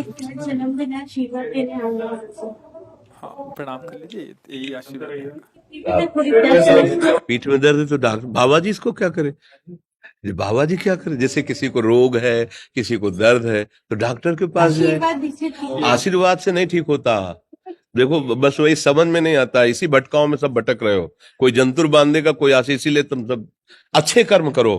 जन्मदिन है, आशीर्वाद देने आऊंगा आपको। हाँ, प्रणाम कर लीजिए, यही आशीर्वाद रहेगा। पीठ में दर्द है तो डॉक्टर बाबा जी इसको क्या करे? ये बाबा जी क्या करे? जैसे किसी को रोग है, किसी को दर्द है तो डॉक्टर के पास जाए। आशीर्वाद से नहीं ठीक होता। देखो बस वही समझ में नहीं आता, इसी भटकाओं में सब भटक रहे हो। कोई जंतुर बांधेगा, कोई आशीष, इसीलिए तुम सब अच्छे कर्म करो।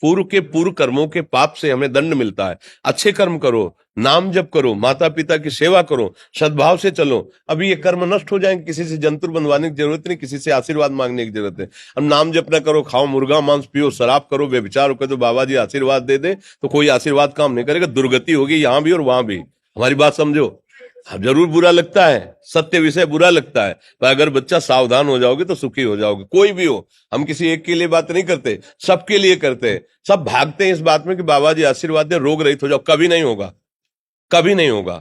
पूर्व के पूर्व कर्मों के पाप से हमें दंड मिलता है। अच्छे कर्म करो, नाम जप करो, माता पिता की सेवा करो, सद्भाव से चलो। अभी ये कर्म नष्ट हो जाएंगे, किसी से जंतुर बनवाने की जरूरत नहीं, किसी से आशीर्वाद मांगने की जरूरत है। अब नाम जप ना करो, खाओ मुर्गा मांस, पियो शराब, करो व्यभिचार करो, तो बाबा जी आशीर्वाद दे दे तो कोई आशीर्वाद काम नहीं करेगा। दुर्गति होगी यहाँ भी और वहां भी। हमारी बात समझो। हाँ, जरूर बुरा लगता है, सत्य विषय बुरा लगता है, पर अगर बच्चा सावधान हो जाओगे तो सुखी हो जाओगे। कोई भी हो, हम किसी एक के लिए बात नहीं करते, सबके लिए करते हैं। सब भागते हैं इस बात में कि बाबा जी आशीर्वाद दे, रोग रहित हो जाओ। कभी नहीं होगा, कभी नहीं होगा।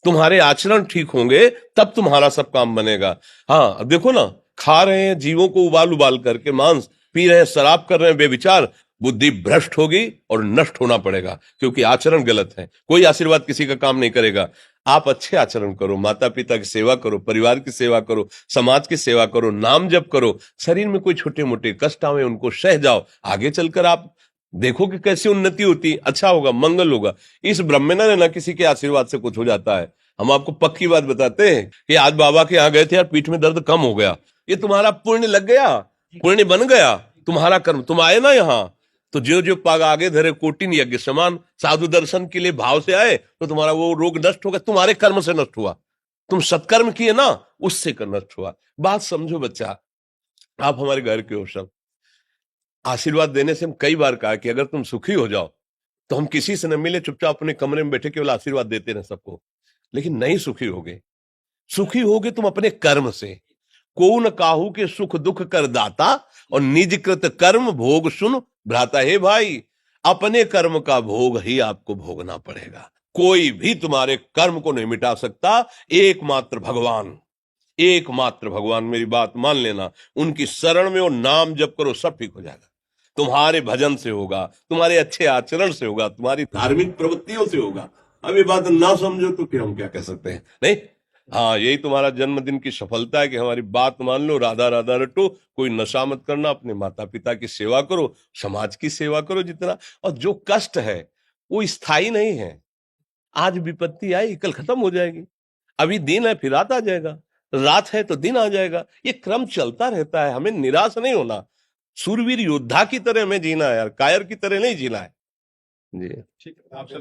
तुम्हारे आचरण ठीक होंगे तब तुम्हारा सब काम बनेगा। हाँ, अब देखो ना, खा रहे हैं जीवों को उबाल उबाल करके मांस, पी रहे हैं शराब, कर रहे हैं बेविचार। बुद्धि भ्रष्ट होगी और नष्ट होना पड़ेगा, क्योंकि आचरण गलत है। कोई आशीर्वाद किसी का काम नहीं करेगा। आप अच्छे आचरण करो, माता पिता की सेवा करो, परिवार की सेवा करो, समाज की सेवा करो, नाम जप करो। शरीर में कोई छोटे मोटे कष्ट आवे उनको सह जाओ। आगे चलकर आप देखो कि कैसी उन्नति होती, अच्छा होगा, मंगल होगा। इस ब्रह्म में ना किसी के आशीर्वाद से कुछ हो जाता है। हम आपको पक्की बात बताते हैं कि आज बाबा के यहाँ गए थे यार, पीठ में दर्द कम हो गया। ये तुम्हारा पुण्य लग गया, पुण्य बन गया, तुम्हारा कर्म। तुम आए ना यहाँ, तो जो जो पाग आगे धरे कोटिन यज्ञ समान, साधु दर्शन के लिए भाव से आए तो तुम्हारा वो रोग नष्ट होगा। तुम्हारे कर्म से नष्ट हुआ, तुम सत्कर्म किए ना, उससे कर नष्ट हुआ। बात समझो बच्चा, आप हमारे घर के हो सब। आशीर्वाद देने से हम कई बार कहा कि अगर तुम सुखी हो जाओ तो हम किसी से न मिले, चुपचाप अपने कमरे में बैठे केवल आशीर्वाद देते रहे सबको। लेकिन नहीं सुखी होगे। सुखी होगे तुम अपने कर्म से। को न काहू के सुख दुख कर दाता, और निज कृत कर्म भोग सुन भ्राता। हे भाई, अपने कर्म का भोग ही आपको भोगना पड़ेगा। कोई भी तुम्हारे कर्म को नहीं मिटा सकता, एकमात्र भगवान। एकमात्र भगवान, मेरी बात मान लेना। उनकी शरण में और नाम जप करो, सब ठीक हो जाएगा। तुम्हारे भजन से होगा, तुम्हारे अच्छे आचरण से होगा, तुम्हारी धार्मिक प्रवृत्तियों से होगा। अब ये बात ना समझो तो फिर हम क्या कह सकते हैं? नहीं, हाँ, यही तुम्हारा जन्मदिन की सफलता है कि हमारी बात मान लो, राधा राधा रटो, कोई नशा मत करना, अपने माता पिता की सेवा करो, समाज की सेवा करो जितना। और जो कष्ट है वो स्थायी नहीं है। आज विपत्ति आई, कल खत्म हो जाएगी। अभी दिन है, फिर रात आ जाएगा, रात है तो दिन आ जाएगा। ये क्रम चलता रहता है, हमें निराश नहीं होना। सूरवीर योद्धा की तरह हमें जीना है यार, कायर की तरह नहीं जीना है। जी। ठीक है, आप सभी